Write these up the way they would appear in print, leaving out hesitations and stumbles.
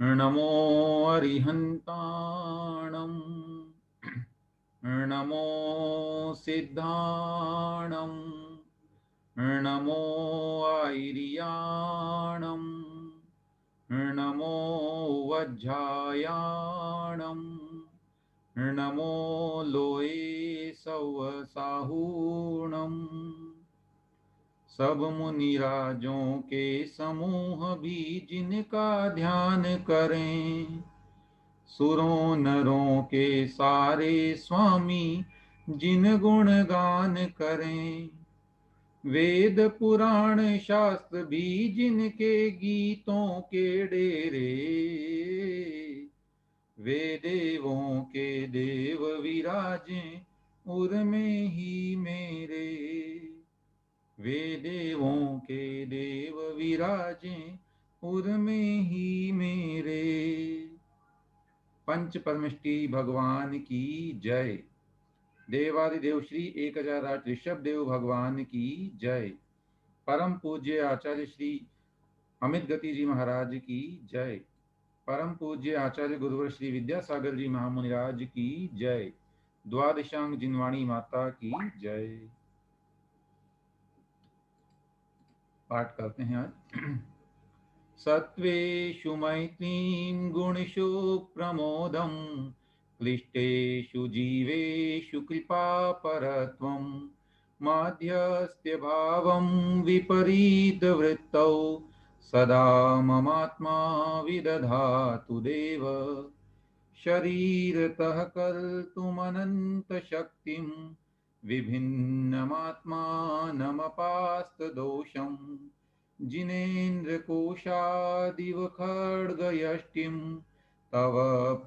नमो अरिहन्ताणं नमो सिद्धाणं नमो आयर्याणं नमो वज्झायाणं नमो लोये सवसाहूणम्। सब मुनिराजों के समूह भी जिनका ध्यान करें, सुरों नरों के सारे स्वामी जिन गुण गान करें, वेद पुराण शास्त्र भी जिनके गीतों के डेरे, वे देवों के देव विराजें उर में ही मेरे, वे देवों के देव विराजें उर में ही मेरे। पंच परमिष्टि भगवान की जय। देवादिदेव श्री 1008 ऋषभ देव भगवान की जय। परम पूज्य आचार्य श्री अमित गति जी महाराज की जय। परम पूज्य आचार्य गुरुवर श्री विद्यासागर जी महामुनिराज की जय। द्वादशांग जिनवाणी माता की जय। पाठ करते हैं आज। सत्वेषु मैत्रीं गुणेषु प्रमोदं, क्लिष्टेषु जीवेषु कृपापरत्वं, माध्यस्थ्यभावं विपरीतवृत्तौ सदा ममात्मा विदधातु देव। शरीरतः कर्तुमनन्तशक्तिं विभिन्नमात्मानमपास्तदोषम्, जिनेन्द्रकोशादिव खड्गयष्टिं तव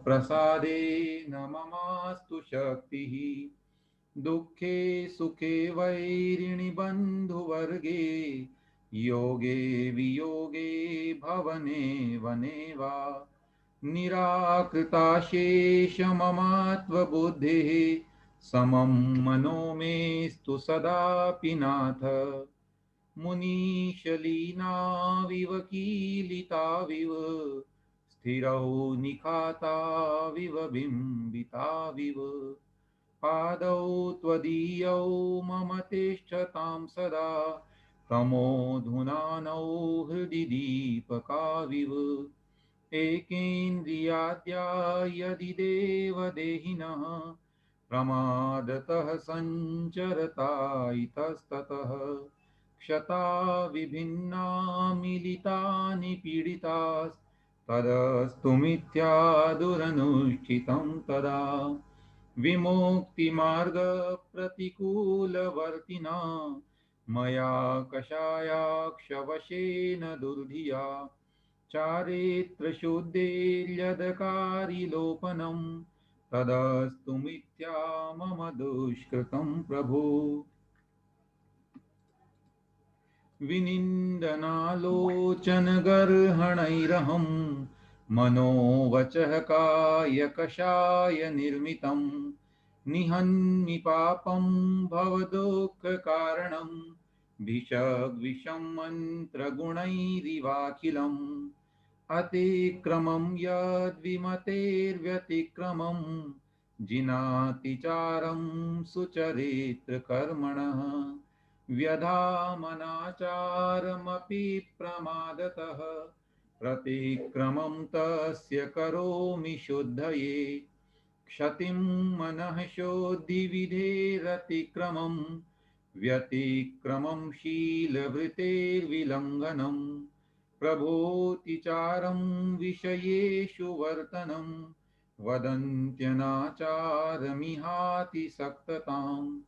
प्रसादेन ममास्तु शक्तिः। दुःखे सुखे वैरिणि बन्धुवर्गे, योगे वियोगे भवने वने वा, निराकृताशेषममात्वबुद्धिः समं मनो मेस्तु सदापि नाथ। मुनीशलीनाविव कीलिताविव, स्थिरौ निखाताविव बिम्बिताविव, पादौ त्वदीयौ मम तिष्ठतां सदा, तमोधुनानौ हृदि दीपकाविव। एकेन्द्रियाद्या यदि देवदेहिनः, प्रमादतः सञ्चरता इतस्ततः, क्षता विभिन्ना मिलिता निपीडितास्तदस्तु मिथ्या दुरनुष्ठितं तदा। विमुक्तिमार्गप्रतिकूलवर्तिना मया कषायाक्षवशेन दुर्धिया, चारित्रशुद्धेर्यदकारिलोपनं तदस्तु मिथ्या मम दुष्कृतं प्रभो। विनिन्दनालोचनगर्हणैरहं मनोवचः कायकषाय निर्मितं, निहन्मि पापं भवदुःखकारणं भिषग्विषं मन्त्रगुणैरिवाखिलम्। अतिक्रमं यद्विमतेर्व्यतिक्रमं जिनातिचारं सुचरित्रकर्मणः, व्यधामनाचारमपि प्रमादतः प्रतिक्रमं तस्य करोमि शुद्धये। क्षतिं मनः शोद्धिविधेरतिक्रमं व्यतिक्रमं शीलभृतेर्विलङ्घनं, प्रभोतिचारं विषयेषु वर्तनं वदन्त्यनाचारमिहातिसक्तताम्।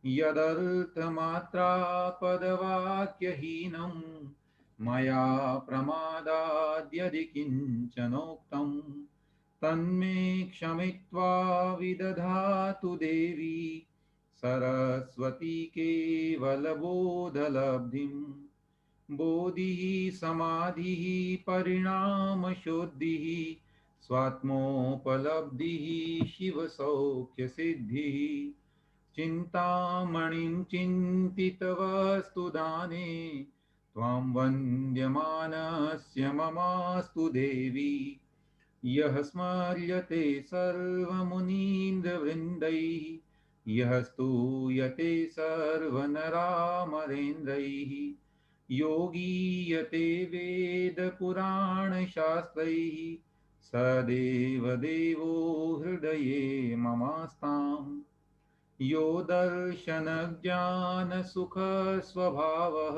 यदर्थमात्रापदवाक्यहीनं मया प्रमादाद्यदि किञ्चनोक्तं, तन्मे क्षमित्वा विदधातु देवी सरस्वती केवलबोधलब्धिम्। बोधिः समाधिः परिणामशुद्धिः स्वात्मोपलब्धिः शिवसौख्यसिद्धिः। चिन्तामणिं चिन्तितवस्तुदाने त्वां वन्द्यमानस्य ममास्तु देवी। यः स्मर्यते सर्वमुनीन्द्रवृन्दैः यः स्तूयते सर्वनरामरेन्द्रैः योगीयते वेदपुराणशास्त्रैः सदेव देवो हृदये ममास्ताम् यो दर्शनज्ञानसुखस्वभावः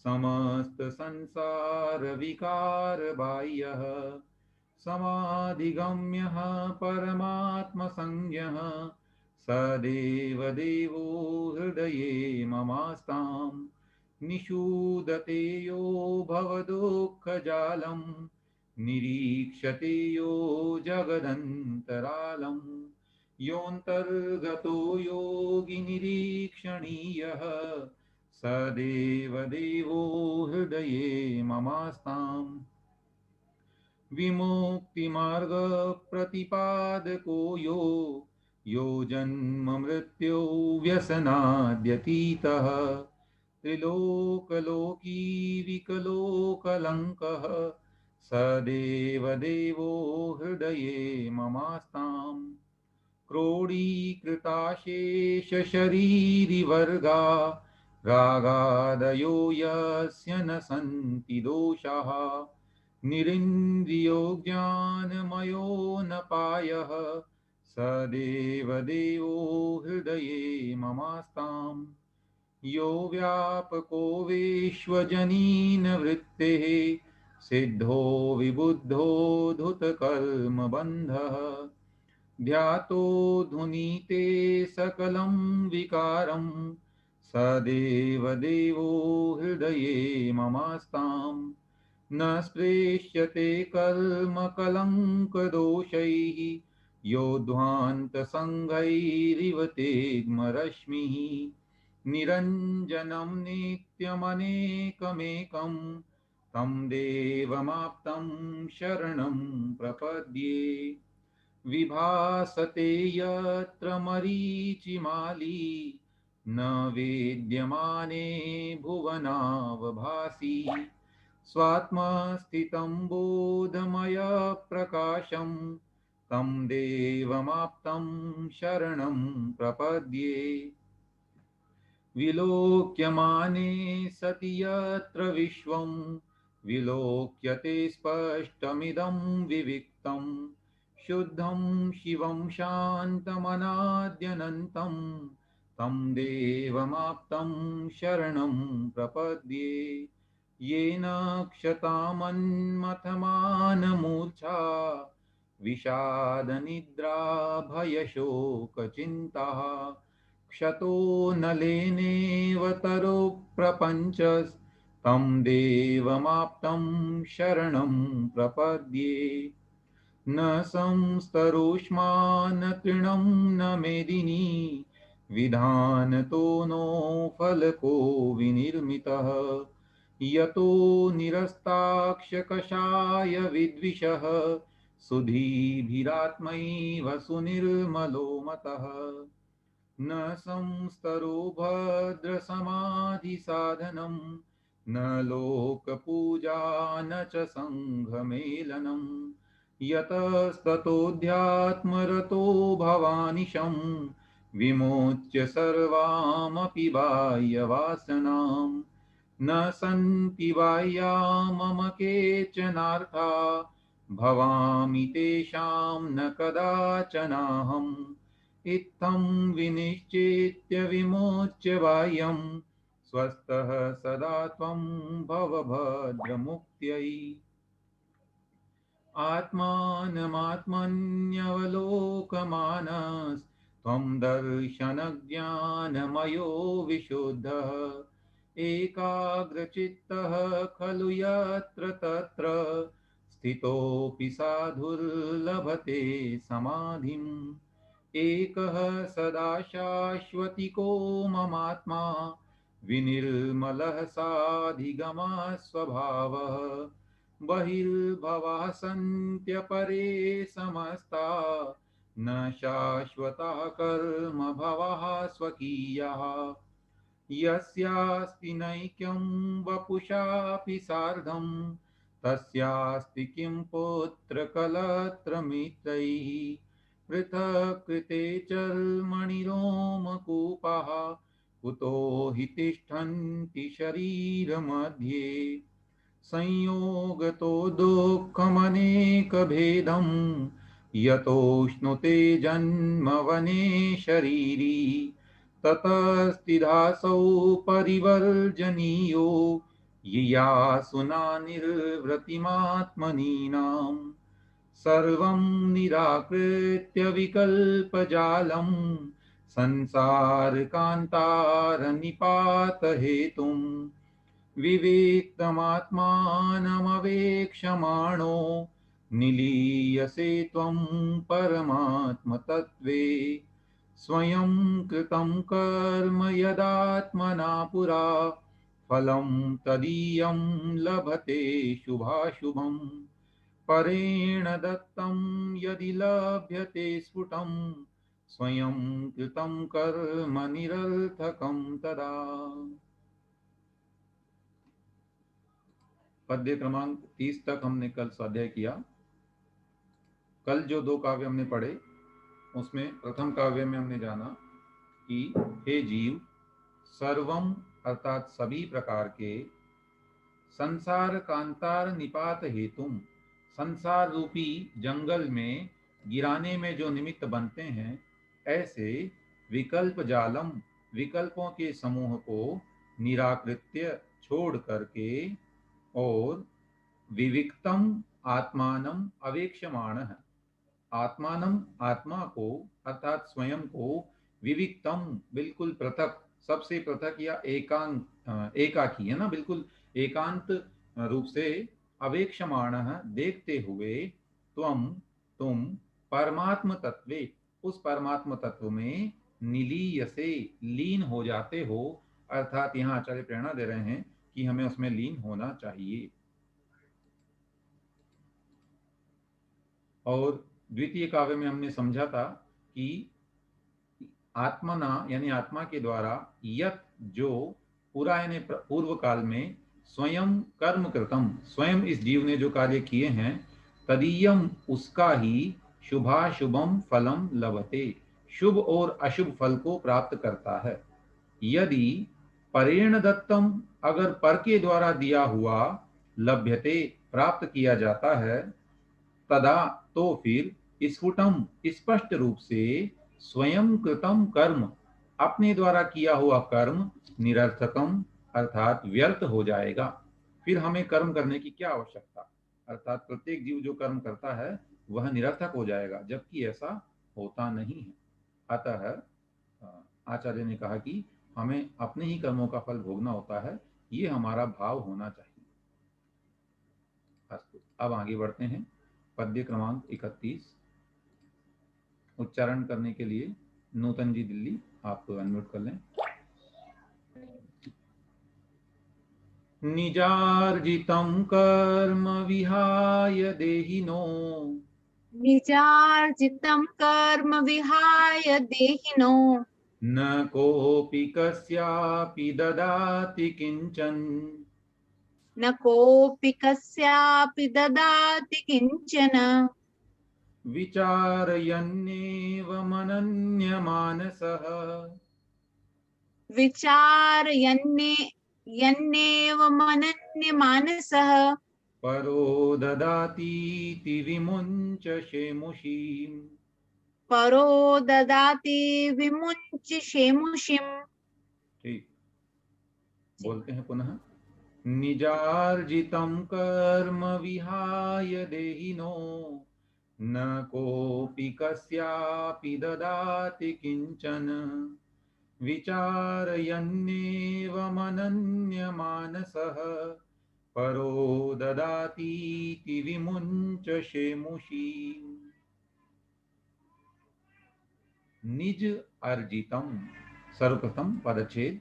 समस्तसंसारविकारबाह्यः समाधिगम्यः परमात्मसंज्ञः सदेव देवो हृदये ममास्ताम् निषूदते यो भवदुःखजालं निरीक्षते यो जगदन्तरालम् योऽन्तर्गतो योगिनिरीक्षणीयः सदेव देवो हृदये ममास्ताम् विमुक्तिमार्गप्रतिपादको यो जन्ममृत्यो व्यसनाद्यतीतः त्रिलोकलोकी विकलोकलङ्कः सदेव देवो हृदये ममास्ताम् क्रोडीकृताशेषशरीरिवर्गा रागादयो यस्य न सन्ति दोषाः निरिन्द्रियो ज्ञानमयोऽनपायः सदेव देवो हृदये ममास्ताम् यो व्यापको विश्वजनीनवृत्तेः सिद्धो विबुद्धो धुतकर्मबन्धः ध्यातो धुनीते सकलं विकारं सदेव देवो हृदये ममास्ताम् न स्पृश्यते कर्मकलङ्कदोषैः योध्वान्तसङ्गैरिव तेग्मरश्मिः निरञ्जनं नित्यमनेकमेकं तं देवमाप्तं शरणं प्रपद्ये विभासते यत्र मरीचिमाली न वेद्यमाने भुवनावभासि स्वात्मस्थितं बोधमयप्रकाशं तं देवमाप्तं शरणं प्रपद्ये विलोक्यमाने सति यत्र विश्वं विलोक्यते स्पष्टमिदं विविक्तम् शुद्धं शिवं शान्तमनाद्यनन्तं तं देवमाप्तं शरणं प्रपद्ये येन क्षतामन्मथमानमूर्छा विषादनिद्रा भयशोकचिन्ताः क्षतो नलेनेव तरो प्रपञ्चस्तं देवमाप्तं शरणं प्रपद्ये न संस्तरोष्मा न तृणं न मेदिनी विधानतो नो फलको विनिर्मितः यतो निरस्ताक्षकषाय विद्विषः सुधीभिरात्मैव सुनिर्मलो मतः न संस्तरो भद्रसमाधिसाधनं न लोकपूजा न च सङ्घमेलनम् यतस्ततोऽध्यात्मरतो भवानिशं विमोच्य सर्वामपि बाह्यवासनां न सन्ति बाह्या मम केचनार्था भवामि तेषां न कदाचनाहम् इत्थं विनिश्चित्य विमोच्य बाह्यं स्वस्थः सदा त्वं भव भद्रमुक्त्यै आत्मानमात्मन्यवलोकमानस्त्वं दर्शनज्ञानमयो विशुद्धः एकाग्रचित्तः खलु यत्र तत्र स्थितोऽपि साधुर्लभते समाधिम् एकः सदा शाश्वतिको ममात्मा विनिर्मलः साधिगमः स्वभावः बहिर्भवाः सन्त्यपरे समस्ता न शाश्वतः कर्म भवः स्वकीयः यस्यास्ति नैक्यं वपुषापि सार्धं तस्यास्ति किं पुत्रकलत्रमित्रैः पृथक् कृते चर्मणिरोमकूपाः कुतो हि तिष्ठन्ति शरीरमध्ये संयोगतो दुःखमनेकभेदं यतोष्णुते जन्मवने शरीरी ततस्तिदासौ परिवर्जनीयो ययासुना निर्वृतिमात्मनीनाम् सर्वं निराकृत्य विकल्पजालं संसारकान्तारनिपातहेतुं विविक्तमात्मानमवेक्षमाणो निलीयसे त्वं परमात्मतत्त्वे स्वयं कृतं कर्म यदात्मना पुरा फलं तदीयं लभते शुभाशुभम् परेण दत्तं यदि लभ्यते स्फुटं स्वयं कृतं कर्म निरर्थकं तदा। पद्य क्रमांक 30 तक हमने कल स्वाध्याय किया। कल जो 2 काव्य हमने पढ़े उसमें प्रथम काव्य में हमने जाना कि हे जीव, सर्वम अर्थात सभी प्रकार के संसार कांतार निपात हेतुम, संसार रूपी जंगल में गिराने में जो निमित्त बनते हैं, ऐसे विकल्प जालम, विकल्पों के समूह को निराकृत्य छोड़ करके और विविक्तम आत्मानम अवेक्षमाणः, आत्मानम आत्मा को अर्थात स्वयं को विविक्तम बिल्कुल पृथक, सबसे पृथक या एकाकी है ना, बिल्कुल एकांत रूप से अवेक्षमाणः देखते हुए तुम परमात्म तत्वे, उस परमात्म तत्व में निलीयसे लीन हो जाते हो। अर्थात यहाँ आचार्य प्रेरणा दे रहे हैं कि हमें उसमें लीन होना चाहिए। और द्वितीय काव्य में हमने समझा था कि आत्मना यानी आत्मा के द्वारा यत जो पूरा यानी पूर्व काल में स्वयं कर्म कृतम, स्वयं इस जीव ने जो कार्य किए हैं, तदीयम उसका ही शुभाशुभम फलम लभते, शुभ और अशुभ फल को प्राप्त करता है। यदि परेण दत्तम, अगर पर के द्वारा दिया हुआ, लभ्यते प्राप्त किया जाता है, तदा तो फिर स्फुटम स्पष्ट रूप से स्वयं कृतम कर्म, अपने द्वारा किया हुआ कर्म निरर्थकम अर्थात व्यर्थ हो जाएगा। फिर हमें कर्म करने की क्या आवश्यकता, अर्थात प्रत्येक जीव जो कर्म करता है वह निरर्थक हो जाएगा, जबकि ऐसा होता नहीं है। अतः आचार्य ने कहा कि हमें अपने ही कर्मों का फल भोगना होता है, ये हमारा भाव होना चाहिए। अस्तु, अब आगे बढ़ते हैं। पद्य क्रमांक 31 उच्चारण करने के लिए नूतन जी दिल्ली आप अनम्यूट कर लें। निजार्जितं कर्म विहाय देहिनो, निजार्जितं कर्म विहाय देहिनो, न कोऽपि कस्यापि ददाति किंचन, न कोऽपि कस्यापि ददाति किंचन, विचारयन्नेव मनन्यमानसः, विचारयन्नेव मनन्यमानसः, परो ददातीति विमुञ्च शेमुषीम्। परो ददाति विमुञ्च शेमुषिम्। ठीक, बोलते हैं पुनः। निजार्जितं कर्म विहाय देहिनो, न कोऽपि कस्यापि ददाति किंचन, विचारयन्नेव मनन्यमानसः, परो ददातीति विमुञ्च शेमुषीम्। निज अर्जितम, सर्वप्रथम पदच्छेद।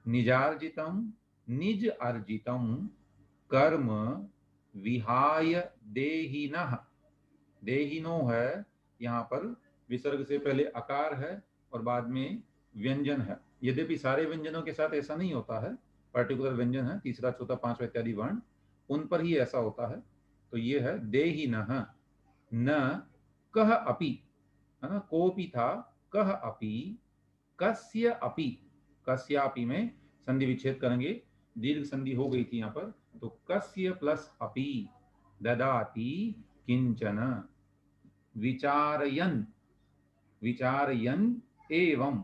निजार्जितम, निज अर्जितम कर्म विहाय देहिनः, देहिनो है, यहाँ पर विसर्ग से पहले अकार है और बाद में व्यंजन है। यद्यपि सारे व्यंजनों के साथ ऐसा नहीं होता है, पर्टिकुलर व्यंजन है, तीसरा चौथा पांचवा इत्यादि वर्ण, उन पर ही ऐसा होता है। तो ये है देहिनः न कह अपि, है ना, कोपि था, कह अपि, कस्य अपि, कस्यापि में संधि विच्छेद करेंगे, दीर्घ संधि हो गई थी यहाँ पर, तो कस्य प्लस अपि ददाति किंचन, विचारयन, विचारयन एवं,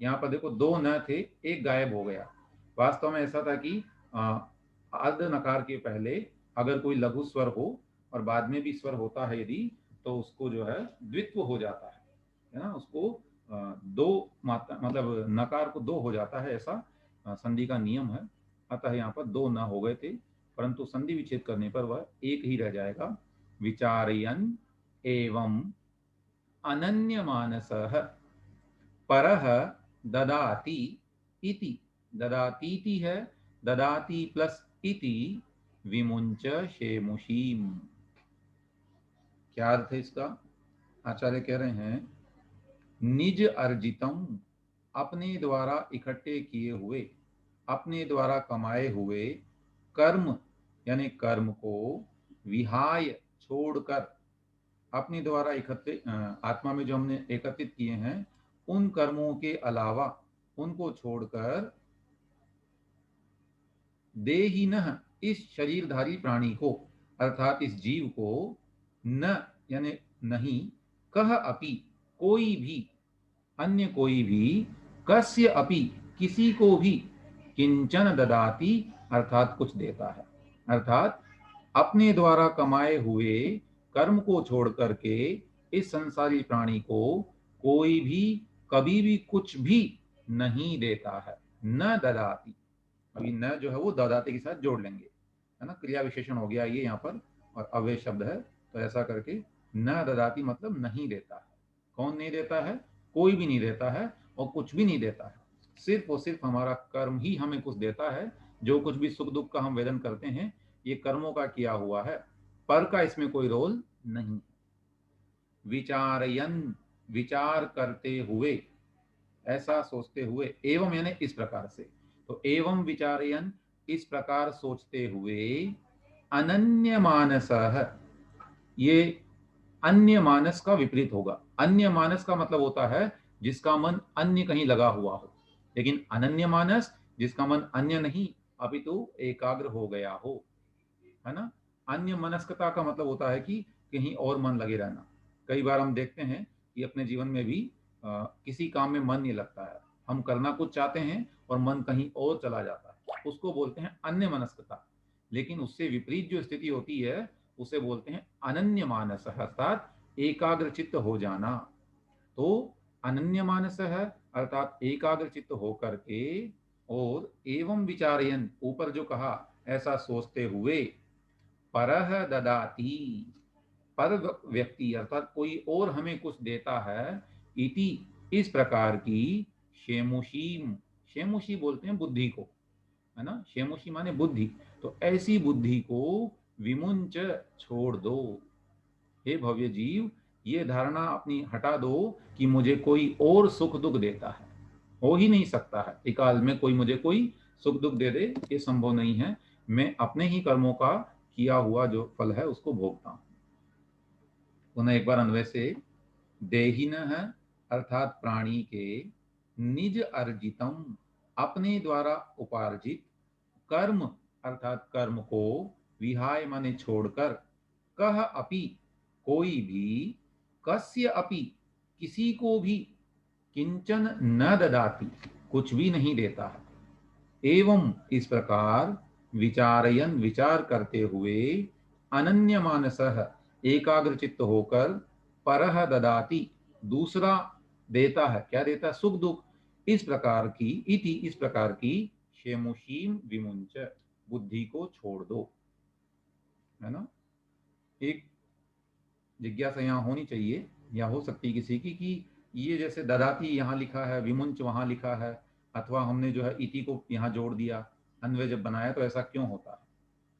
यहाँ पर देखो दो न थे, एक गायब हो गया। वास्तव में ऐसा था कि अर्ध नकार के पहले अगर कोई लघु स्वर हो और बाद में भी स्वर होता है यदि, तो उसको जो है द्वित्व हो जाता है ना, उसको दो मात्रा, मतलब नकार को दो हो जाता है, ऐसा संधि का नियम है। अतः यहाँ पर दो न हो गए थे, परंतु संधि विच्छेद करने पर वह एक ही रह जाएगा। विचारयन एवं अनन्यमानसः परः ददाति इति, ददातीति है, ददाति प्लस इति विमुंच शेमुषीम। क्या अर्थ है इसका? आचार्य कह रहे हैं निज अर्जितम, अपने द्वारा इकट्ठे किए हुए, अपने द्वारा कमाए हुए, कर्म यानी कर्म को, विहाय छोड़कर, अपने द्वारा इकट्ठे आत्मा में जो हमने एकत्रित किए हैं उन कर्मों के अलावा उनको छोड़कर, देहिनः इस शरीरधारी प्राणी को अर्थात इस जीव को, न यानी नहीं, कह अपि कोई भी, अन्य कोई भी, कस्य अपि किसी को भी, किंचन ददाति अर्थात कुछ देता है, अर्थात अपने द्वारा कमाए हुए कर्म को छोड़ करके इस संसारी प्राणी को कोई भी कभी भी कुछ भी नहीं देता है। न ददाति, अभी न जो है वो ददाति के साथ जोड़ लेंगे, है ना, क्रिया विशेषण हो गया ये यहाँ पर, और अव्यय शब्द है, तो ऐसा करके न ददाति मतलब नहीं देता है। कौन नहीं देता है? कोई भी नहीं देता है और कुछ भी नहीं देता है, सिर्फ और सिर्फ हमारा कर्म ही हमें कुछ देता है। जो कुछ भी सुख दुख का हम वेदन करते हैं ये कर्मों का किया हुआ है, पर का इसमें कोई रोल नहीं। विचारयन, विचार करते हुए, ऐसा सोचते हुए, एवं यानी इस प्रकार से, तो एवं विचारयन इस प्रकार सोचते हुए, अनन्य मानसः, ये अन्य मानस का विपरीत होगा। अन्य मानस का मतलब होता है जिसका मन अन्य कहीं लगा हुआ हो, लेकिन अनन्य मानस जिसका मन अन्य नहीं अपितु एकाग्र हो गया हो, है ना। अन्य मनस्कता का मतलब होता है कि कहीं और मन लगे रहना। कई बार हम देखते हैं कि अपने जीवन में भी किसी काम में मन नहीं लगता है, हम करना कुछ चाहते हैं और मन कहीं और चला जाता है, उसको बोलते हैं अन्य मनस्कता। लेकिन उससे विपरीत जो स्थिति होती है उसे बोलते हैं अनन्य मानस, अर्थात एकाग्र चित्त हो जाना। तो अनन्य मानस है अर्थात एकाग्र चित्त होकर के, और एवं विचारयन ऊपर जो कहा ऐसा सोचते हुए, परह ददाति पर व्यक्ति अर्थात कोई और हमें कुछ देता है, इति इस प्रकार की, शेमुषीम, शेमुषी बोलते हैं बुद्धि को, है ना, शेमुषी माने बुद्धि, तो ऐसी बुद्धि को विमुंच छोड़ दो। हे भव्य जीव, ये धारणा अपनी हटा दो कि मुझे कोई और सुख दुख देता है, हो ही नहीं सकता है त्रिकाल में कोई मुझे कोई सुख दुख दे दे, ये संभव नहीं है। मैं अपने ही कर्मों का किया हुआ जो फल है उसको भोगता हूं। पुनः एक बार अन्वय से, देहिनः अर्थात प्राणी के, निज अर्जितम अपने द्वारा उपार्जित, कर्म अर्थात कर्म को, विहाय माने छोड़कर, कह अपि कोई भी, कस्य अपि किसी को भी, किंचन न ददाति कुछ भी नहीं देता है। एवं इस प्रकार, विचारयन विचार करते हुए, अनन्य मानसः एकाग्र चित्त होकर, परह ददाति दूसरा देता है, क्या देता है? सुख दुख। इस प्रकार की, इति इस प्रकार की, शेमुषीम विमुंच बुद्धि को छोड़ दो, है ना। एक जिज्ञासा यहाँ होनी चाहिए या हो सकती है किसी की कि ये जैसे ददाती यहाँ लिखा है, विमुंच वहां लिखा है, अथवा हमने जो है इति को यहाँ जोड़ दिया, अन्वय जब बनाया तो ऐसा क्यों होता है?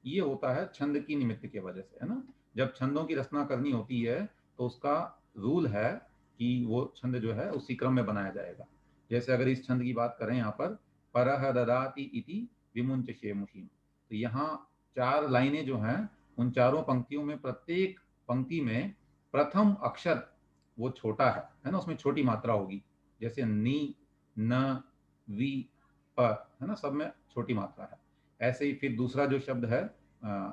ये होता है छंद की निमित्त की वजह से, है ना। जब छंदों की रचना करनी होती है तो उसका रूल है कि वो छंद जो है उसी क्रम में बनाया जाएगा। जैसे अगर इस छंद की बात करें यहाँ पर, परह ददाति इति विमुंच शेमुषीम, तो यहाँ 4 लाइनें जो हैं उन चारों पंक्तियों में प्रत्येक पंक्ति में प्रथम अक्षर वो छोटा है ना, उसमें छोटी मात्रा होगी, जैसे नी, न, वी, प, है ना, सब में छोटी मात्रा है। ऐसे ही फिर दूसरा जो शब्द है,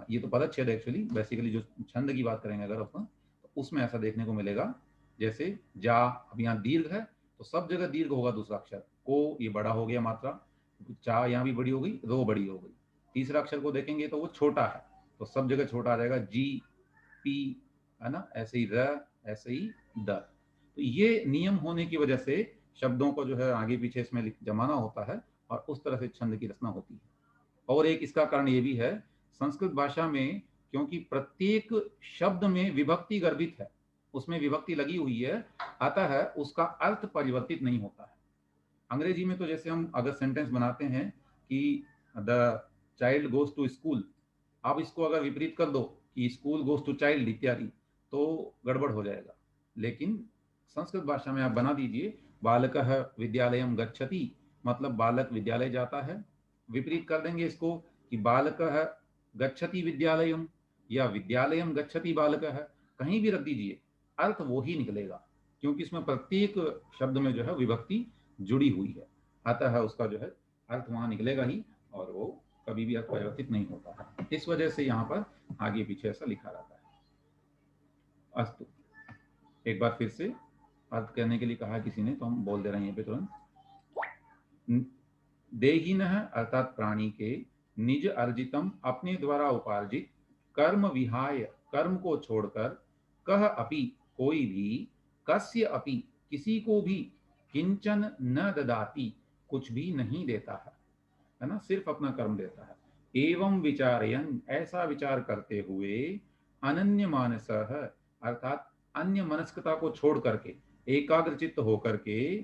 ये तो पदच्छेद एक्चुअली, बेसिकली जो छंद की बात करेंगे अगर अपन, तो उसमें ऐसा देखने को मिलेगा, जैसे जा, अब यहाँ दीर्घ है तो सब जगह दीर्घ होगा दूसरा अक्षर, को ये बड़ा हो गया मात्रा, चा यहाँ भी बड़ी हो गई, रो बड़ी हो गई। तीसरा अक्षर को देखेंगे तो वो छोटा है, तो सब जगह छोटा आ जाएगा, जी, पी, है ना, ऐसे ही र, ऐसे ही द। तो ये नियम होने की वजह से शब्दों को जो है आगे पीछे इसमें जमाना होता है और उस तरह से छंद की रचना होती है। और एक इसका कारण ये भी है, संस्कृत भाषा में क्योंकि प्रत्येक शब्द में विभक्ति गर्भित है, उसमें विभक्ति लगी हुई है, अतः उसका अर्थ परिवर्तित नहीं होता है। अंग्रेजी में तो जैसे हम अगर सेंटेंस बनाते हैं कि the child goes to school, आप इसको अगर विपरीत कर दो कि स्कूल गोज टू चाइल्ड इत्यादि, तो गड़बड़ हो जाएगा। लेकिन संस्कृत भाषा में आप बना दीजिए बालकः विद्यालयम गच्छति, मतलब बालक विद्यालय जाता है। विपरीत कर देंगे इसको कि बालकः गच्छति विद्यालयम या विद्यालयम गच्छति बालकः, कहीं भी रख दीजिए, अर्थ वो ही निकलेगा, क्योंकि इसमें प्रत्येक शब्द में जो है विभक्ति जुड़ी हुई है, अतः उसका जो है अर्थ वहां निकलेगा ही और वो कभी भी अर्थ परिवर्तित नहीं होता है। इस वजह से यहाँ पर आगे पीछे ऐसा लिखा रहता है। अस्तु, एक बार फिर से अर्थ कहने के लिए कहा किसी ने, तो हम बोल दे रहे हैं यहाँ पे तुरंत। देहिनः अर्थात प्राणी के, निज अर्जितम अपने द्वारा उपार्जित, कर्म विहाय कर्म को छोड़कर, कह अपि कोई भी, कस्य अपि किसी को भी, किंचन न ददाति कुछ भी नहीं देता है ना, सिर्फ अपना कर्म देता है। एवं विचारयन ऐसा विचार करते हुए, अनन्य मानसः अर्थात अन्य मनस्कता को छोड़ करके, एकाग्रचित्त होकर के,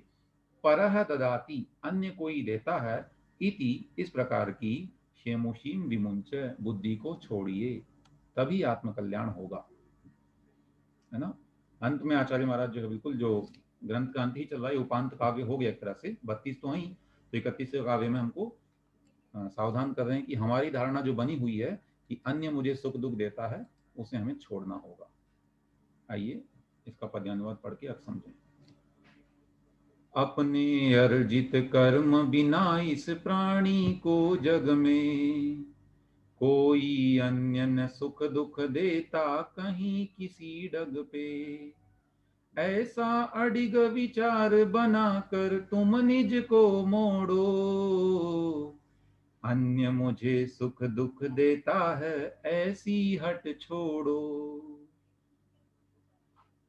परह ददाति अन्य कोई देता है, इति इस प्रकार की, क्षेमुषीम विमुंच बुद्धि को छोड़िए, तभी आत्मकल्याण होगा, है ना। अंत में आचार्य महाराज जो है बिल्कुल जो ग्रंथ का अंत ही चल रहा है, उपांत काव्य हो गया एक तरह से, 32 तो ही, तो 31वें काव्य में हमको सावधान कर रहे हैं कि हमारी धारणा जो बनी हुई है कि अन्य मुझे सुख दुख देता है, उसे हमें छोड़ना होगा। आइए इसका पद्यानुवाद पढ़ के अब समझें। अपने अर्जित कर्म बिना इस प्राणी को जग में, कोई अन्य न सुख दुख देता कहीं किसी डग पे। ऐसा अडिग विचार बना कर तुम निज को मोड़ो, अन्य मुझे सुख दुख देता है ऐसी हट छोड़ो।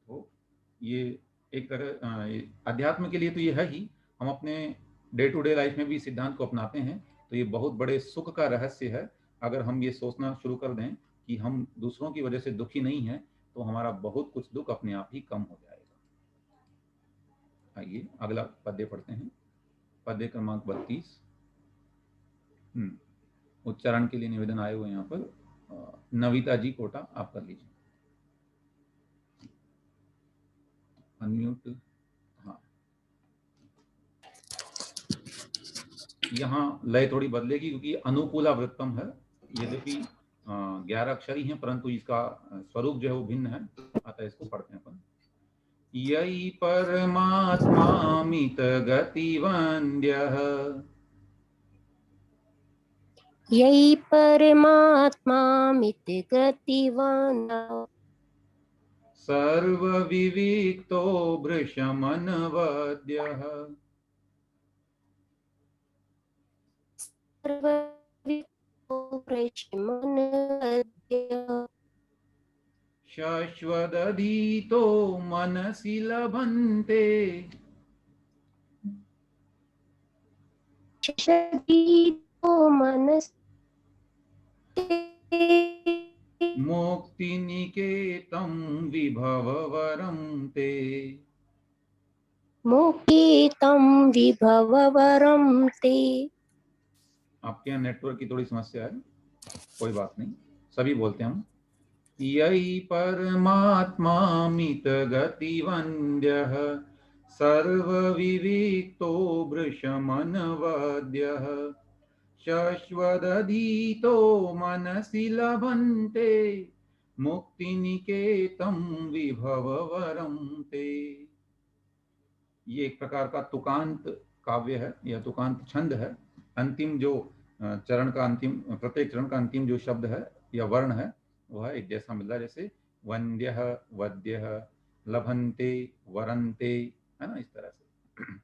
तो ये एक तरह अध्यात्म के लिए तो ये है ही, हम अपने डे टू डे लाइफ में भी सिद्धांत को अपनाते हैं, तो ये बहुत बड़े सुख का रहस्य है। अगर हम ये सोचना शुरू कर दें कि हम दूसरों की वजह से दुखी नहीं हैं, तो हमारा बहुत कुछ दुख अपने आप ही कम हो जाएगा। आइए अगला पद्य पढ़ते हैं, पद्य क्रमांक 32। उच्चारण के लिए निवेदन आए हुए यहाँ पर, नविता जी कोटा आप कर लीजिए, अनम्यूट। हाँ, यहाँ लय थोड़ी बदलेगी क्योंकि अनुकूलावृत्तम है, यद्यपि 11 अक्षर ही हैं, परंतु इसका स्वरूप जो है वो भिन्न है, अतः इसको पढ़ते हैं अपन। यही परमात्मामित गतिवन्द्यः, यही परमात्मामित गतिवन्द्यः, सर्वविविक्तो भृशमनवद्यः, सर्वविदितो भृशमनवद्यः, शश्वदधीतो मनसि लभन्ते, शशदीतो मनसि मुक्तिनिकेतं विभववरं ते। मुक्तितं विभववरं ते। आपके यहाँ नेटवर्क की थोड़ी समस्या है, कोई बात नहीं, सभी बोलते हैं हम। यही परमात्मामित गतिवन्द्यः, सर्वविविक्तो भृशमनवद्यः, शश्वदधीतो मनसि लभन्ते मुक्तिनिकेतं विभववरं ते। ये एक प्रकार का तुकांत काव्य है या तुकांत छंद है। अंतिम जो चरण का अंतिम, प्रत्येक चरण का अंतिम जो शब्द है या वर्ण है वह एक जैसा मिल रहा है, जैसे वन्द्यः, वद्यः, लभन्ते, वरन्ते, है ना, इस तरह से।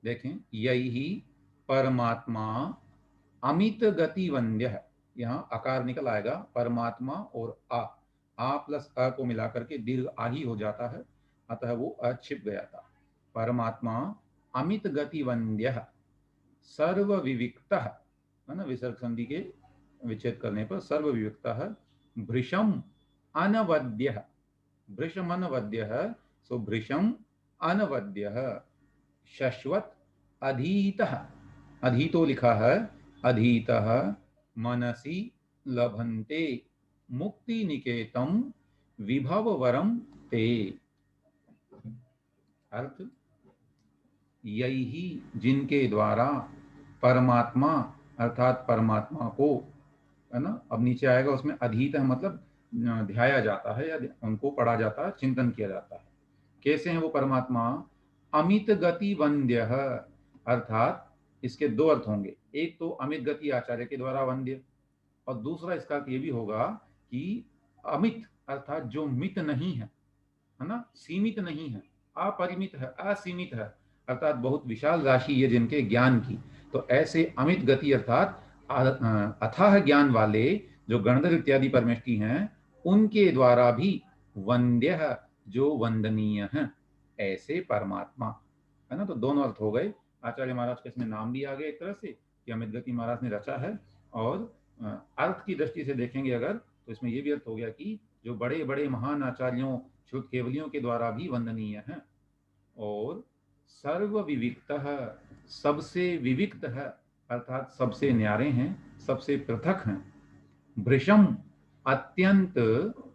देखें, यही परमात्मा अमित गति वन्द्यः, यहाँ आकार निकल आएगा, परमात्मा और आ प्लस अ को मिलाकर के दीर्घ आ ही हो जाता है, अतः वो छिप गया था। परमात्मा अमित गति वन्द्यः सर्व विविक्तः, है ना, विसर्ग संधि के विच्छेद करने पर सर्व विविक्तः, भृशम अनवद्यः, भृशम अनवद्यः, सो भृशम अनवद्यः, शश्वत अधीतः, अधीतो लिखा है, अधीतः, मनसि लभन्ते मुक्ति निकेतम विभव वरम ते। अर्थ, यही जिनके द्वारा परमात्मा अर्थात परमात्मा को, है ना, अब नीचे आएगा उसमें अधीत है मतलब ध्याया जाता है या उनको पढ़ा जाता है, चिंतन किया जाता है। कैसे हैं वो परमात्मा? अमित गति वंद्य, अर्थात इसके दो अर्थ होंगे, एक तो अमित गति आचार्य के द्वारा वंद्य, और दूसरा इसका अर्थ ये भी होगा कि अमित अर्थात जो मित नहीं है ना, सीमित नहीं है, अपरिमित है, असीमित है, अर्थात बहुत विशाल राशि है जिनके ज्ञान की। तो ऐसे अमित गति अर्थात अथाह ज्ञान वाले जो गणधर इत्यादि परमेष्टि हैं, उनके द्वारा भी वंद्य, जो वंदनीय हैं, ऐसे परमात्मा, है ना। तो दोनों अर्थ हो गए। आचार्य महाराज के इसमें नाम भी आ गया एक तरह से कि अमित गति महाराज ने रचा है, और अर्थ की दृष्टि से देखेंगे अगर तो इसमें यह भी अर्थ हो गया कि जो बड़े बड़े महान आचार्यों, शुद्ध केवलियों के द्वारा भी वंदनीय हैं, और सर्व विविक्त, सबसे विविक्त है, अर्थात सबसे न्यारे हैं, सबसे पृथक हैं, भृशम अत्यंत,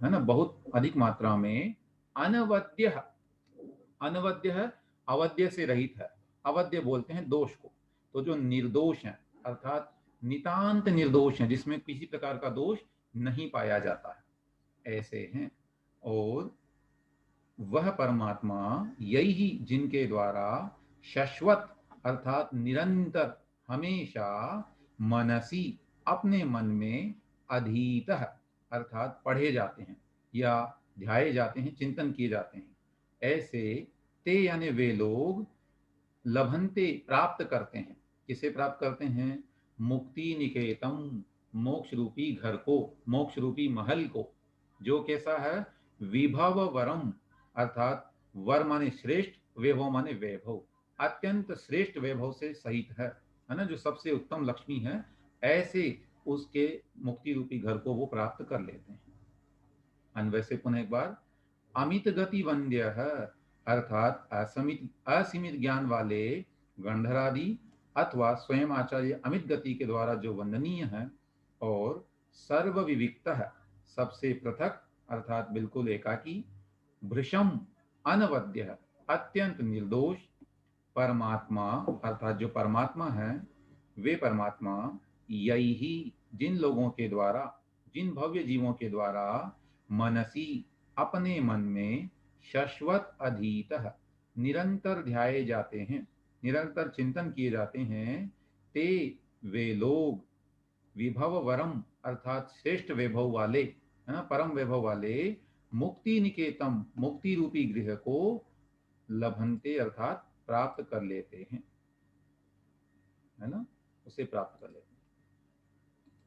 है ना, बहुत अधिक मात्रा में, अनवद्य, अनवद्य है, अवद्य से रहित है, अवद्य बोलते हैं दोष को, तो जो निर्दोष है अर्थात नितांत निर्दोष है, जिसमें किसी प्रकार का दोष नहीं पाया जाता है, ऐसे हैं। और वह परमात्मा यही जिनके द्वारा शाश्वत अर्थात निरंतर, हमेशा, मनसी अपने मन में, अधीत अर्थात पढ़े जाते हैं या ध्याये जाते हैं, चिंतन किए जाते हैं, ऐसे ते यानी वे लोग, लभन्ते प्राप्त करते हैं। किसे प्राप्त करते हैं? मुक्ति निकेतम, मोक्ष रूपी घर को, मोक्ष रूपी महल को, जो कैसा है? विभव वरम, अर्थात वर माने श्रेष्ठ, वैभव माने वैभव, अत्यंत श्रेष्ठ वैभव से सहित है ना, जो सबसे उत्तम लक्ष्मी है, ऐसे उसके मुक्ति रूपी घर को वो प्राप्त कर लेते हैं। अन्वय से पुनः एक बार, अमित गति वंद्य है, अर्थात असीमित ज्ञान वाले गंधरादि अथवा स्वयं आचार्य अमित गति के द्वारा जो वंदनीय है, और सर्व विविक्त है, सबसे पृथक अर्थात बिल्कुल एकाकी, भृशम अनवद्य, अत्यंत निर्दोष, परमात्मा अर्थात जो परमात्मा है, वे परमात्मा यही जिन लोगों के द्वारा, जिन भव्य जीवों के द्वारा, मनसी अपने मन में, शाश्वत अधीत निरंतर ध्याये जाते हैं, निरंतर चिंतन किए जाते हैं, ते वे लोग, विभव वरम अर्थात श्रेष्ठ वैभव वाले, है ना, परम वैभव वाले, मुक्ति निकेतम मुक्ति रूपी गृह को, लभन्ते अर्थात प्राप्त कर लेते हैं, है ना, उसे प्राप्त कर लेते हैं।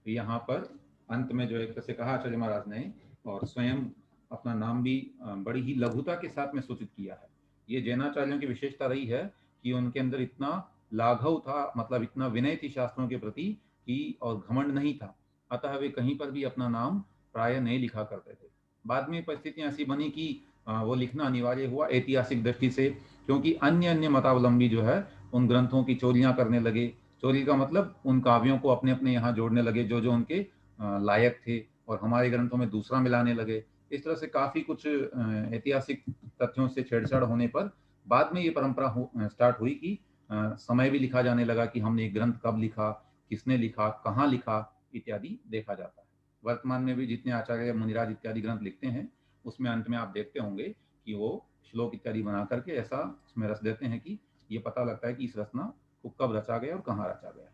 तो यहाँ पर अंत में जो एक तरह से कहा आचार्य महाराज ने, और स्वयं अपना नाम भी बड़ी ही लघुता के साथ में सूचित किया है। ये जैनाचार्यों की विशेषता रही है कि उनके अंदर इतना लाघव था, मतलब इतना विनय थी शास्त्रों के प्रति कि, और घमंड नहीं था, अतः वे कहीं पर भी अपना नाम प्राय नहीं लिखा करते थे। बाद में परिस्थितियां ऐसी बनी कि वो लिखना अनिवार्य हुआ ऐतिहासिक दृष्टि से, क्योंकि अन्य मतावलंबी जो है उन ग्रंथों की चोरियां करने लगे। चोरी का मतलब उन काव्यों को अपने अपने यहाँ जोड़ने लगे जो जो उनके लायक थे, और हमारे ग्रंथों में दूसरा मिलाने लगे। इस तरह से काफी कुछ ऐतिहासिक तथ्यों से छेड़छाड़ होने पर बाद में ये परंपरा स्टार्ट हुई कि समय भी लिखा जाने लगा कि हमने एक ग्रंथ कब लिखा, किसने लिखा, कहाँ लिखा इत्यादि देखा जाता है। वर्तमान में भी जितने आचार्य मुनिराज इत्यादि ग्रंथ लिखते हैं उसमें अंत में आप देखते होंगे कि वो श्लोक इत्यादि बना करके ऐसा उसमें रच देते हैं कि ये पता लगता है कि इस रचना को कब रचा गया और कहाँ रचा गया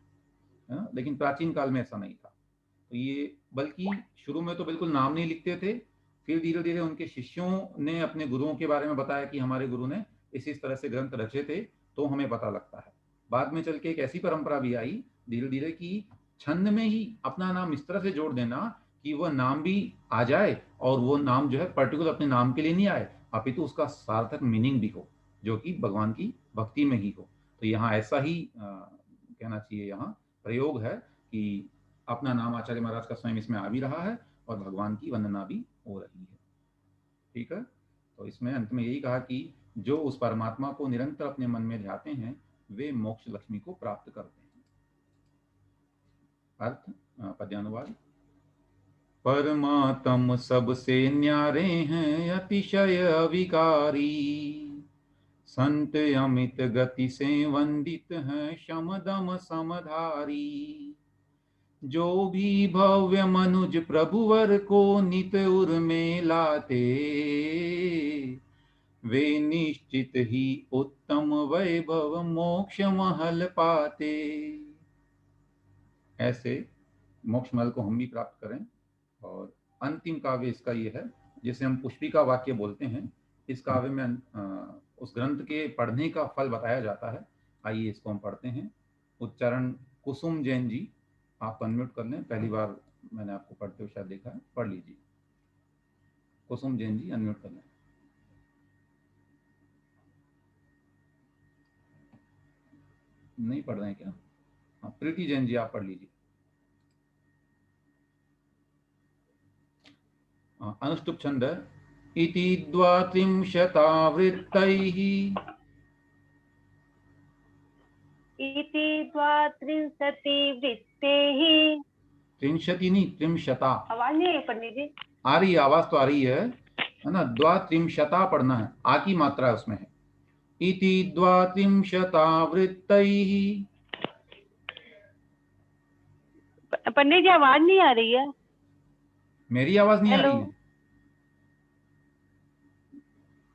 है ना। लेकिन प्राचीन काल में ऐसा नहीं था। तो ये बल्कि शुरू में तो बिल्कुल नाम नहीं लिखते थे, फिर धीरे धीरे उनके शिष्यों ने अपने गुरुओं के बारे में बताया कि हमारे गुरु ने इस तरह से ग्रंथ रचे थे, तो हमें पता लगता है। बाद में चल के एक ऐसी परंपरा भी आई धीरे धीरे कि छंद में ही अपना नाम इस तरह से जोड़ देना कि वह नाम भी आ जाए और वो नाम जो है पर्टिकुलर अपने नाम के लिए नहीं आए, अपितु उसका सार्थक मीनिंग भी हो, जो कि भगवान की भक्ति में ही हो। तो यहाँ ऐसा ही कहना चाहिए, यहाँ प्रयोग है कि अपना नाम आचार्य महाराज का स्वयं इसमें आ भी रहा है और भगवान की वंदना भी हो रही है। ठीक है, तो इसमें अंत में यही कहा कि जो उस परमात्मा को निरंतर अपने मन में ध्याते हैं वे मोक्ष लक्ष्मी को प्राप्त करते हैं। अर्थ पद्यानुवाद। परमात्म सबसे न्यारे हैं अतिशय अविकारी, संत अमित गति से वंदित हैं शम दम समधारी। जो भी भव्य मनुज प्रभुवर को नित उर में लाते, वे निश्चित ही उत्तम वैभव मोक्ष महल पाते। ऐसे मोक्ष महल को हम भी प्राप्त करें। और अंतिम काव्य इसका ये है जिसे हम पुष्पिका वाक्य बोलते हैं। इस काव्य में उस ग्रंथ के पढ़ने का फल बताया जाता है। आइए इसको हम पढ़ते हैं। उच्चारण कुसुम जैन जी, आप अनम्यूट कर लें, पहली बार मैंने आपको पढ़ते हुए शायद देखा है, पढ़ लीजिए। कुसुम जैन जी अनम्यूट कर लें। नहीं पढ़ रहे हैं क्या? हाँ, प्रीति जैन जी आप पढ़ लीजिए। अनुष्टुप छंद। इति द्वात्रिंशतावृत्तैः, इति द्वात्रिंशतिवृत्तेः, त्रिंशति नहीं त्रिंशता। आवाज नहीं है पंडित जी? आ रही है, आवाज तो आ रही है ना। द्वात्रिंशता पढ़ना है, आ की मात्रा उसमें है। इति द्वात्रिंशतावृत्तैः। पंडित जी आवाज नहीं आ रही है। मेरी आवाज नहीं आ रही है?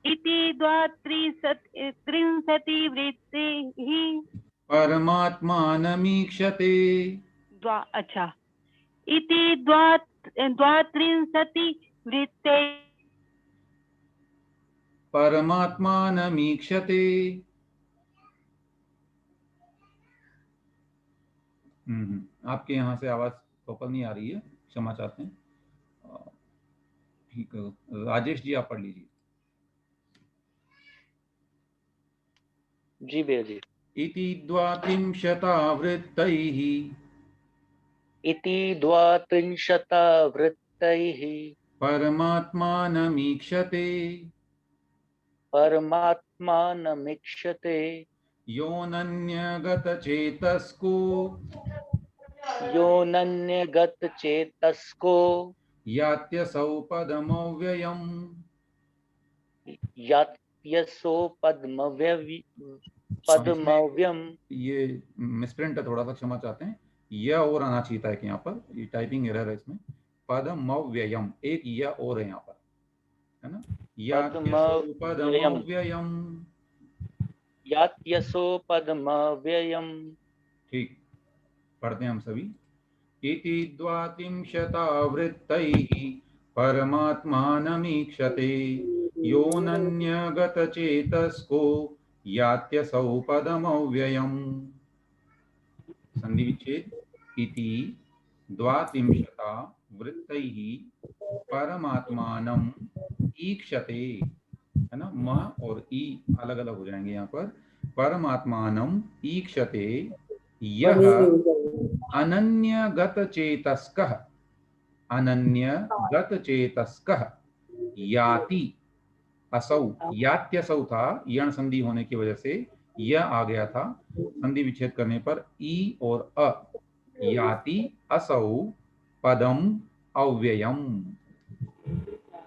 इति द्वात्रिंशतिवृत्तेः परमात्मानमीक्षते। अच्छा, इति द्वात्रिंशतिवृत्ते परमात्मानमीक्षते। आपके यहाँ से आवाज प्रॉपर नहीं आ रही है, क्षमा चाहते हैं। ठीक है, राजेश जी आप पढ़ लीजिए। जी भैया जी। इति द्वात्रिंशतावृत्तैः, इति द्वात्रिंशतावृत्तैः परमात्मानमीक्षते। परमात्मानमीक्षते। योऽनन्यगतचेतस्को, योऽनन्यगतचेतस्को यात्यसौ पदमव्ययम्। यात्यसो पद्मव्यम्। ये मिसप्रिंट है, थोड़ा सा क्षमा चाहते हैं। यह और आना चाहिए था कि यहाँ पर, ये टाइपिंग एरर है इसमें। पदमव्ययम्, एक यह और है यहाँ पर, है ना। यात्यसो पदमव्ययम्, यात्यसो पद्मव्ययम्। ठीक, पढ़ते हैं हम सभी। इति द्वात्रिंशतावृत्तैः परमात्मानमीक्षते। योऽनन्यगतचेतस्को यात्यसौ पदमव्ययम्। संधि विच्छेद। इति द्वात्रिंशतावृत्तैः परमात्मानम् ईक्षते, है ना। म और ई अलग अलग हो जाएंगे यहाँ पर। परमात्मानम् ईक्षते यह अनन्यगतचेतस्कः, अनन्यगतचेतस्कः याति असौ, यात्यसौ था, यण संधि होने की वजह से यह आ गया था। संधि विच्छेद करने पर ई और अ, याति असौ पदम अव्ययम।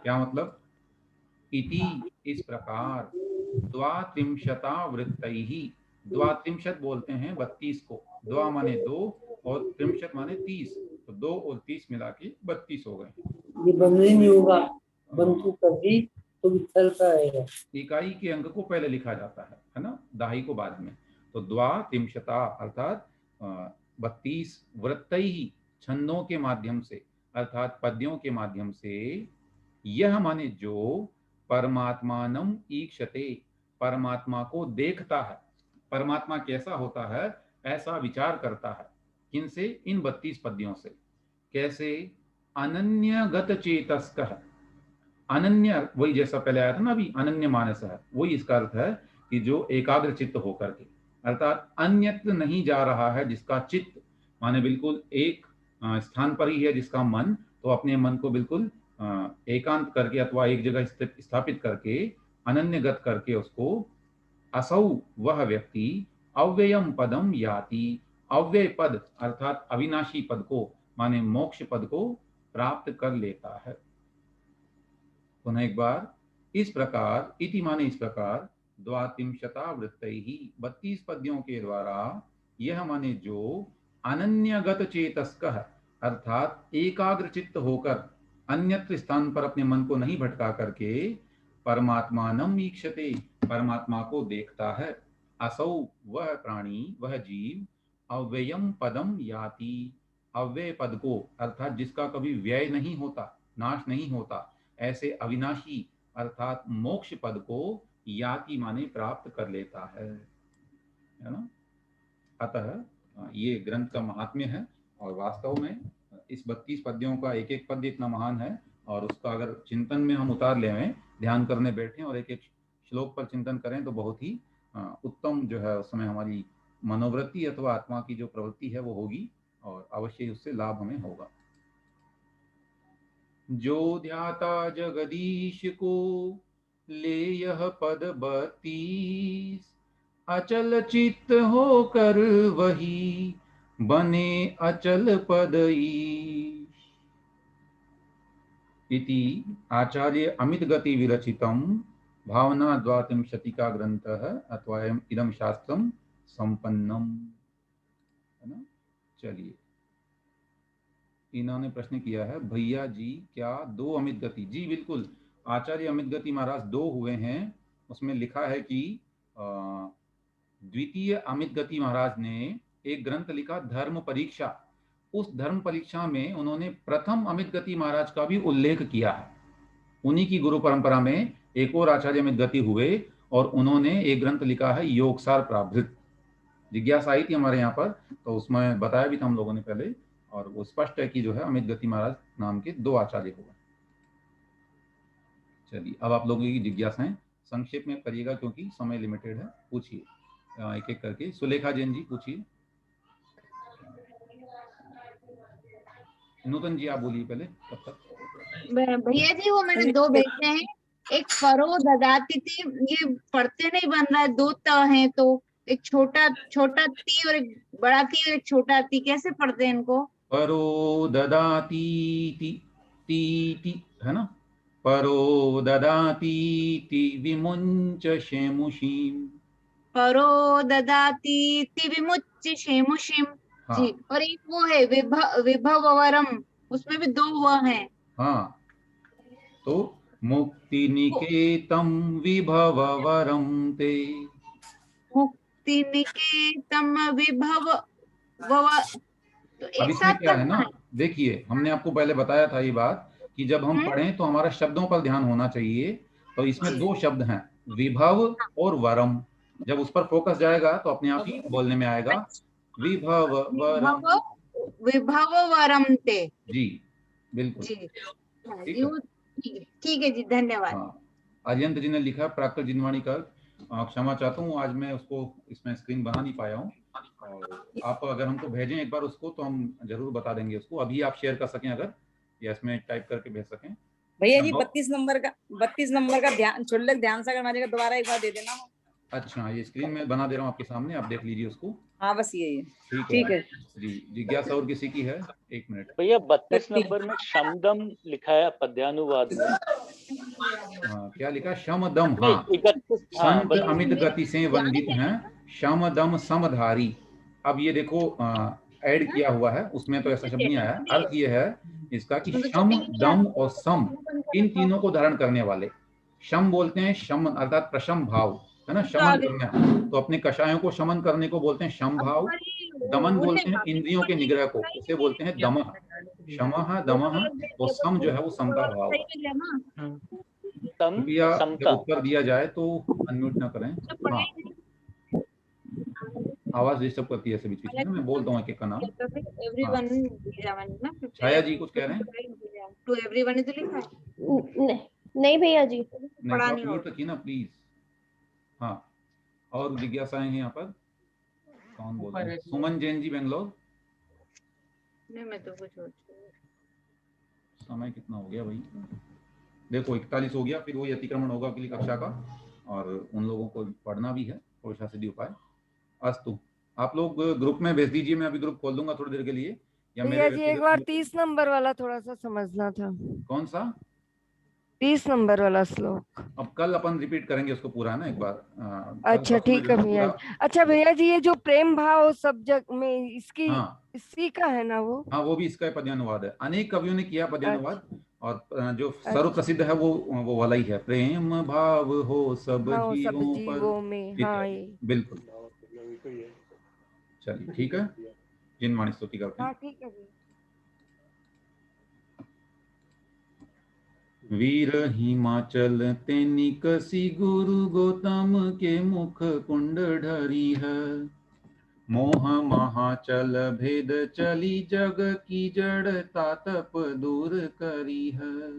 क्या मतलब? इति इस प्रकार, द्वात्रिंशतावृत्तैः द्वात्रिंशत बोलते हैं 32 को। द्वा माने 2 और त्रिंशत माने 30, तो 2 और 30 मिला के 32 हो गए। ये बंधु नहीं होगा, बंधु कभी तो विठल का है। इकाई के अंक को पहले लिखा जाता है ना, दाही को बाद में। तो द्वा त्रिंशता अर्थात 32 वृत्तैहि छंदों के माध्यम से अर्थात पद्यों के माध्यम से, यह माने जो परमात्मानम ईक्षते परमात्मा को देखता है। परमात्मा कैसा होता है ऐसा विचार करता है। किनसे? इन 32 पद्यों से। कैसे? अनन्यगत चेतस्कः। अनन्य वही जैसा पहले आया था ना अभी, अनन्य मानस है, वही इसका अर्थ है कि जो एकाग्र चित्त होकर के, अर्थात अन्यत्र नहीं जा रहा है जिसका चित्त, माने बिल्कुल एक स्थान पर ही है जिसका मन, तो अपने मन को बिल्कुल एकांत करके अथवा एक जगह स्थापित करके अनन्यगत करके उसको, असौ वह व्यक्ति अव्ययम पदम याति, अव्यय पद अर्थात अविनाशी पद को माने मोक्ष पद को प्राप्त कर लेता है। पुनः एक बार, इस प्रकार, इति माने इस प्रकार, द्वात्रिंशता वृत्तैहि 32 पद्यों के द्वारा, यह माने जो अनन्यगत चेतस्कः अर्थात एकाग्र चित्त होकर अन्यत्र स्थान पर अपने मन को नहीं भटका करके परमात्मानम ईक्षते परमात्मा को देखता है। असौ वह प्राणी, वह जीव, अव्ययम पदम याति अव्यय पद को अर्थात जिसका कभी व्यय नहीं होता, नाश नहीं होता, ऐसे अविनाशी अर्थात मोक्ष पद को याति माने प्राप्त कर लेता है ना। अतः ये ग्रंथ का महात्म्य है और वास्तव में इस 32 पद्यों का एक एक पद्य इतना महान है, और उसका अगर चिंतन में हम उतार लें, ध्यान करने बैठें और एक एक श्लोक पर चिंतन करें तो बहुत ही उत्तम जो है उस समय हमारी मनोवृत्ति अथवा आत्मा की जो प्रवृत्ति है वो होगी और अवश्य उससे लाभ हमें होगा। जो ध्याता जगदीश को ले यह पद 32, अचल चित्त होकर वही बने अचल पद ईश। इति आचार्य अमित गति विरचितम भावना द्वात्रिंशतिका ग्रंथः अथवा इदं शास्त्रम संपन्नम, है ना। चलिए, इन्होंने प्रश्न किया है, भैया जी क्या 2 अमित गति? जी बिल्कुल, आचार्य अमित गति महाराज 2 हुए हैं। उसमें लिखा है कि द्वितीय अमित गति महाराज ने एक ग्रंथ लिखा धर्म परीक्षा। उस धर्म परीक्षा में उन्होंने प्रथम अमित गति महाराज का भी उल्लेख किया है। उन्हीं की गुरु परंपरा में एक और आचार्य अमित गति हुए और उन्होंने एक ग्रंथ लिखा है योगसार प्राभृत। जिज्ञासा आई थी हमारे यहाँ पर, तो उसमें बताया भी था हम लोगों ने पहले, और वो स्पष्ट है कि जो है अमित गति महाराज नाम के 2 आचार्य हुए। चलिए, अब आप लोगों की जिज्ञासाएं संक्षेप में करिएगा क्योंकि समय लिमिटेड है। पूछिए एक एक करके। सुलेखा जैन जी पूछिए। नूतन जी आप बोलिए पहले तब तक। भैया जी वो मैंने 2 भेजे हैं, एक परो ददाती थी, ये पढ़ते नहीं बन रहा है, 2 त हैं, तो एक छोटा ती और एक बड़ा ती और एक छोटा ती, कैसे पढ़ते हैं इनको? परो ददाती ती है ना, परो ददाती ती विमुंच शेमुषीम, परो ददाती ति विमुच्च शेमुषिम। हाँ। जी, और एक वो है विभववरम, उसमें भी 2 वो हैं। हाँ, तो मुक्ति निकेतम विभववरम ते, मुक्ति निकेतम विभव तो अब एक इसमें साथ क्या है करना ना, देखिए हमने आपको पहले बताया था ये बात कि जब हम पढ़ें तो हमारा शब्दों पर ध्यान होना चाहिए। तो इसमें 2 शब्द हैं, विभव और वरम। जब उस पर फोकस जाएगा तो अपने आप ही बोलने में आएगा विभव वरम। विभव वरम ते। जी बिल्कुल जी, ठीक है जी, धन्यवाद। हाँ, अजयंत जी ने लिखा प्राकृत जिनवाणी का, क्षमा चाहता हूँ आज मैं उसको इसमें स्क्रीन बना नहीं पाया हूँ, और आप अगर हमको भेजें एक बार उसको तो हम जरूर बता देंगे उसको। अभी आप शेयर कर सकें अगर, या इसमें टाइप करके भेज सकें। भैया जी 32 नंबर का ध्यान छुल्लक ध्यान से करवाने का दोबारा एक बार दे देना। अच्छा, ये स्क्रीन में बना दे रहा हूँ आपके सामने, आप देख लीजिए उसको। हाँ बस ये ठीक है जी। जिज्ञासा और किसी की है? 1 मिनट भैया 32 नंबर में शमदम लिखा है पद्यानुवाद में। क्या लिखा? शमदम। हाँ, संत अमित गति से वंदित हैं शम दम समधारी। अब ये देखो ऐड किया हुआ है, उसमें तो ऐसा शब्द नहीं आया। अर्थ ये है इसका कि शम दम और सम इन तीनों को धारण करने वाले। शम बोलते हैं शम अर्थात प्रशम भाव, है ना, शमन करना। तो अपने कषायों को शमन करने को बोलते हैं शम भाव। दमन बोलते हैं इंद्रियों के निग्रह को, उसे बोलते हैं दमः। शमः दमः और सम जो है वो समता भाव। तम कृपया जब समता। उत्तर दिया जाए तो अनम्यूट ना करें। हाँ, आवाज डिस्टर्ब करती है ऐसे बीच बीच में, मैं बोलता हूँ एक एक का नाम। छाया जी कुछ कह रहे हैं? टू एवरीवन ही तो लिखा है। नहीं भैया जी, पढ़ा नहीं, नहीं म्यूट रखिए ना प्लीज। हाँ, और जिज्ञासाएं हैं यहाँ पर। कौन बोल रहे हैं? सुमन जैन जी बेंगलोर। नहीं, मैं तो कुछ और समय कितना हो गया भाई? देखो 41 हो गया, फिर वही अतिक्रमण होगा अगली कक्षा का, और उन लोगों को पढ़ना भी है और शास्त्रीय उपाय। अस्तु, आप लोग ग्रुप में भेज दीजिए, मैं अभी ग्रुप खोल दूंगा थोड़ी देर के लिए। या भैया जी एक बार व्यक्तिगत 30 नंबर वाला थोड़ा सा समझना था। कौन सा? 30 नंबर वाला श्लोक। अब कल अपन रिपीट करेंगे उसको पूरा ना एक बार। अच्छा ठीक है भैया जी। अच्छा भैया जी, ये जो प्रेम भाव सब जग में इसकी इसी का है ना वो? हाँ, वो भी इसका पद्यानुवाद है, अनेक कवियों ने किया पद्यानुवाद। और जो सर्व प्रसिद्ध है वो वाला ही है, प्रेम भाव हो सब जीवों पर में। हाँ, ये बिल्कुल। चलिए ठीक है, जिनवाणी स्तुति करते हैं। हाँ ठीक है भैया। वीर हिमाचल तेनिकसी गुरु गौतम के मुख कुंड ढरी है। मोह महाचल भेद चली जग की जड़ता तप दूर करी है।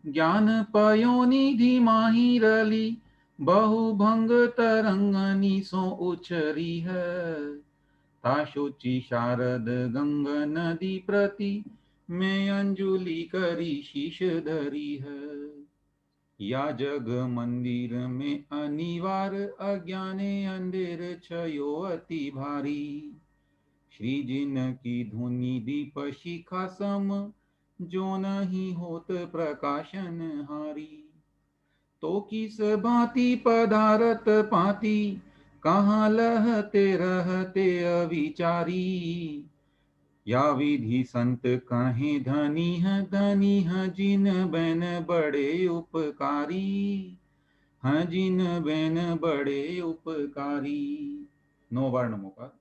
ज्ञान पयोनिधि माही रली बहु भंग तरंगनी सो उछरी है। ताशुचि शारद गंग नदी प्रति में अंजुलि करी शीश धरी है। या जग मंदिर में अनिवार अज्ञाने अंधेर छयो अति भारी। श्री जिन की धुनि दीप शिखा सम जो नहीं होत प्रकाशन हारी। तो किस भांति पदारत पाती कहाँ लहते रहते अविचारी। या विधि संत कहें धनी है जिन बैन बड़े उपकारी। हाँ, जिन बैन बड़े उपकारी। 9 बार नमोकार।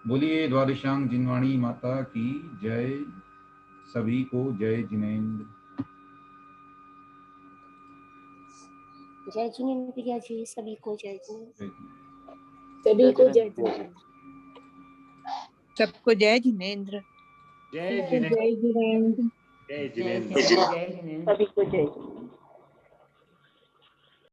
बोलिए द्वादशांग जिनवाणी माता की जय। सभी को जय जिनेन्द्र। जय जिनेन्द्र भैया जी, सभी को जय जिनेन्द्र। सभी को जय जिनेन्द्र। सबको जय जिनेन्द्र। जय जिनेन्द्र। जय जिनेन्द्र। सभी को जय जिनेन्द्र।